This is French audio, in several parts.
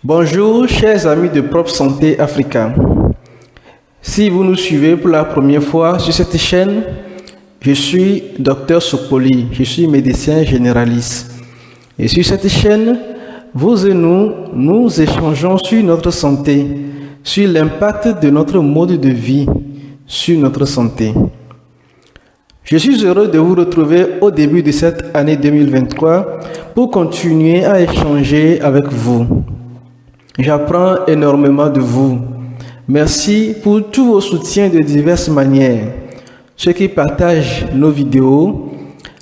Bonjour, chers amis de Propre Santé Africa. Si vous nous suivez pour la première fois sur cette chaîne, je suis Dr Sokpoli, je suis médecin généraliste. Et sur cette chaîne, vous et nous échangeons sur notre santé, sur l'impact de notre mode de vie sur notre santé. Je suis heureux de vous retrouver au début de cette année 2023 pour continuer à échanger avec vous. J'apprends énormément de vous. Merci pour tous vos soutiens de diverses manières. Ceux qui partagent nos vidéos,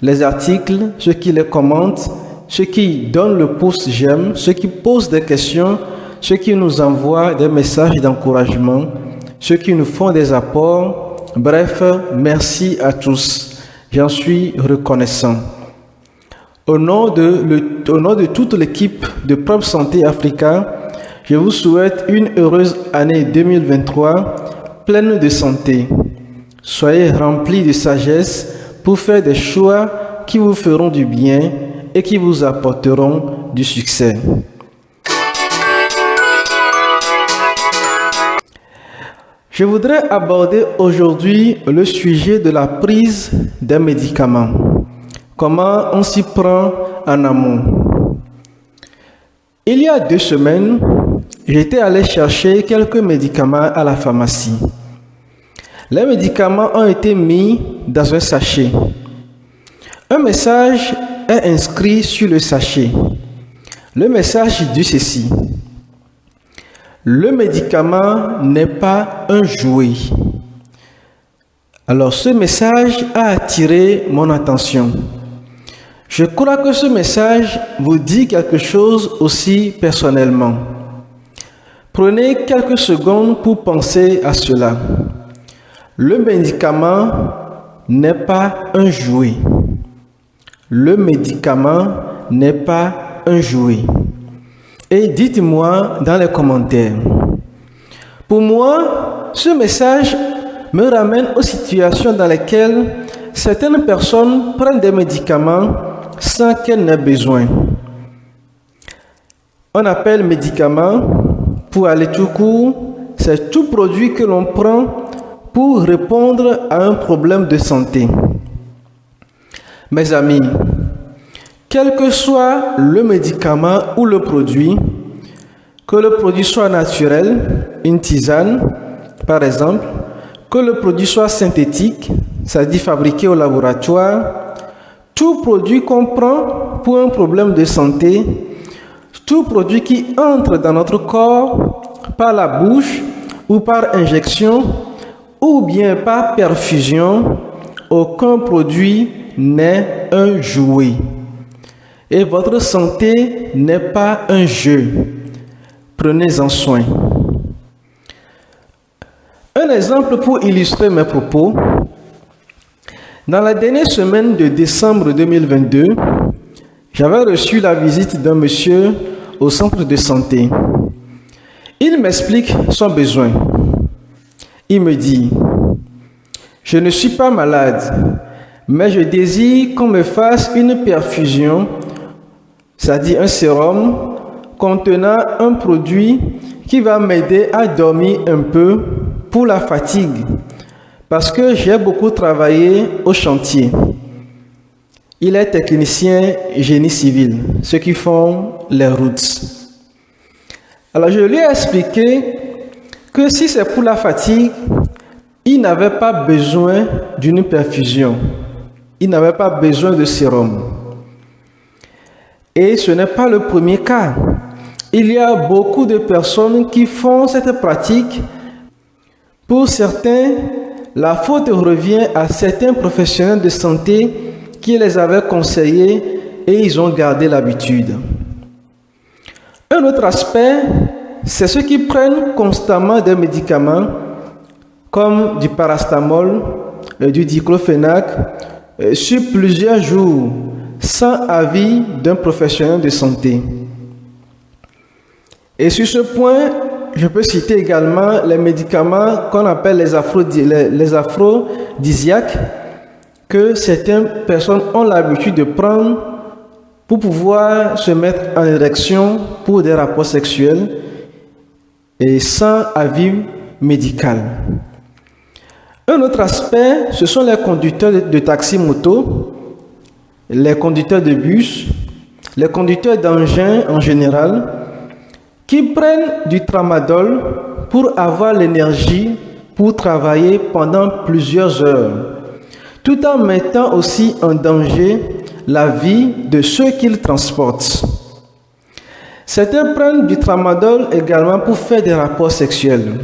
les articles, ceux qui les commentent, ceux qui donnent le pouce j'aime, ceux qui posent des questions, ceux qui nous envoient des messages d'encouragement, ceux qui nous font des apports. Bref, merci à tous. J'en suis reconnaissant. Au nom de toute l'équipe de Propre Santé Africa, je vous souhaite une heureuse année 2023 pleine de santé. Soyez remplis de sagesse pour faire des choix qui vous feront du bien et qui vous apporteront du succès. Je voudrais aborder aujourd'hui le sujet de la prise des médicaments. Comment on s'y prend en amont. Il y a 2 semaines, j'étais allé chercher quelques médicaments à la pharmacie. Les médicaments ont été mis dans un sachet. Un message est inscrit sur le sachet. Le message dit ceci: le médicament n'est pas un jouet. Alors ce message a attiré mon attention. Je crois que ce message vous dit quelque chose aussi personnellement. Prenez quelques secondes pour penser à cela. Le médicament n'est pas un jouet. Le médicament n'est pas un jouet. Et dites-moi dans les commentaires. Pour moi, ce message me ramène aux situations dans lesquelles certaines personnes prennent des médicaments sans qu'elles n'aient besoin. On appelle médicament, pour aller tout court, c'est tout produit que l'on prend pour répondre à un problème de santé. Mes amis, quel que soit le médicament ou le produit, que le produit soit naturel, une tisane par exemple, que le produit soit synthétique, c'est-à-dire fabriqué au laboratoire, tout produit qu'on prend pour un problème de santé, tout produit qui entre dans notre corps par la bouche ou par injection ou bien par perfusion, aucun produit n'est un jouet. Et votre santé n'est pas un jeu. Prenez-en soin. Un exemple pour illustrer mes propos. Dans la dernière semaine de décembre 2022, j'avais reçu la visite d'un monsieur au centre de santé. Il m'explique son besoin. Il me dit: je ne suis pas malade, mais je désire qu'on me fasse une perfusion, c'est-à-dire un sérum contenant un produit qui va m'aider à dormir un peu pour la fatigue, parce que j'ai beaucoup travaillé au chantier. Il est technicien génie civil, ceux qui font les routes. Alors je lui ai expliqué que si c'est pour la fatigue, il n'avait pas besoin d'une perfusion. Il n'avait pas besoin de sérum. Et ce n'est pas le premier cas. Il y a beaucoup de personnes qui font cette pratique. Pour certains, la faute revient à certains professionnels de santé qui les avaient conseillés et ils ont gardé l'habitude. Un autre aspect, c'est ceux qui prennent constamment des médicaments comme du paracétamol, du diclofénac, sur plusieurs jours, sans avis d'un professionnel de santé. Et sur ce point, je peux citer également les médicaments qu'on appelle les aphrodisiaques, que certaines personnes ont l'habitude de prendre pour pouvoir se mettre en érection pour des rapports sexuels et sans avis médical. Un autre aspect, ce sont les conducteurs de taxi-moto, les conducteurs de bus, les conducteurs d'engins en général, qui prennent du tramadol pour avoir l'énergie pour travailler pendant plusieurs heures, tout en mettant aussi en danger la vie de ceux qu'ils transportent. Certains prennent du tramadol également pour faire des rapports sexuels.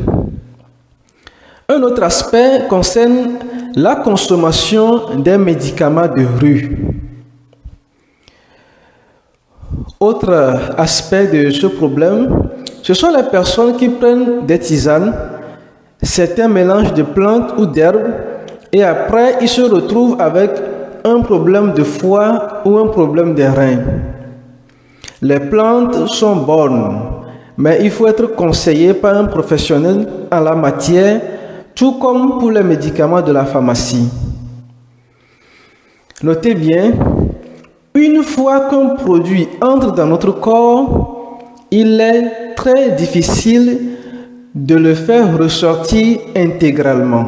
Un autre aspect concerne la consommation des médicaments de rue. Autre aspect de ce problème, ce sont les personnes qui prennent des tisanes, certains mélanges de plantes ou d'herbes, et après ils se retrouvent avec un problème de foie ou un problème des reins. Les plantes sont bonnes, mais il faut être conseillé par un professionnel en la matière, tout comme pour les médicaments de la pharmacie. Notez bien, une fois qu'un produit entre dans notre corps, il est très difficile de le faire ressortir intégralement.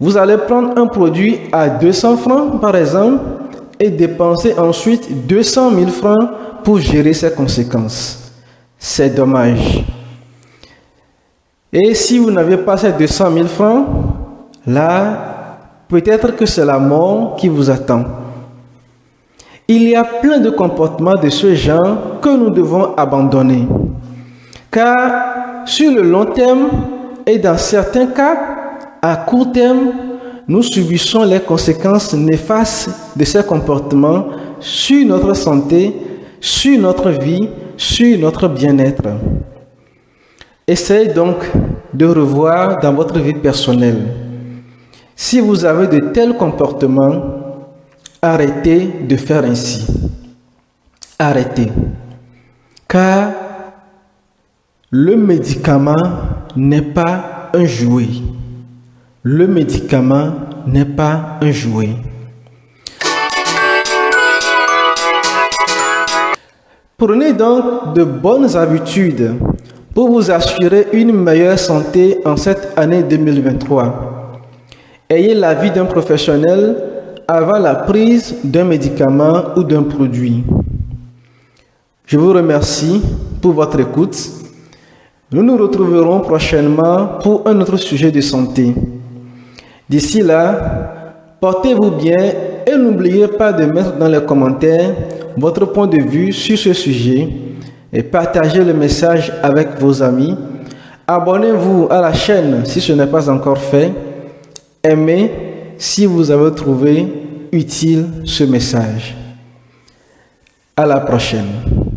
Vous allez prendre un produit à 200 francs, par exemple, et dépenser ensuite 200 000 francs pour gérer ses conséquences. C'est dommage. Et si vous n'avez pas ces 200 000 francs, là, peut-être que c'est la mort qui vous attend. Il y a plein de comportements de ce genre que nous devons abandonner. Car sur le long terme et dans certains cas, à court terme, nous subissons les conséquences néfastes de ces comportements sur notre santé, sur notre vie, sur notre bien-être. Essayez donc de revoir dans votre vie personnelle. Si vous avez de tels comportements, arrêtez de faire ainsi. Arrêtez. Car le médicament n'est pas un jouet. Le médicament n'est pas un jouet. Prenez donc de bonnes habitudes pour vous assurer une meilleure santé en cette année 2023. Ayez l'avis d'un professionnel avant la prise d'un médicament ou d'un produit. Je vous remercie pour votre écoute. Nous nous retrouverons prochainement pour un autre sujet de santé. D'ici là, portez-vous bien et n'oubliez pas de mettre dans les commentaires votre point de vue sur ce sujet et partagez le message avec vos amis. Abonnez-vous à la chaîne si ce n'est pas encore fait. Aimez si vous avez trouvé utile ce message. À la prochaine.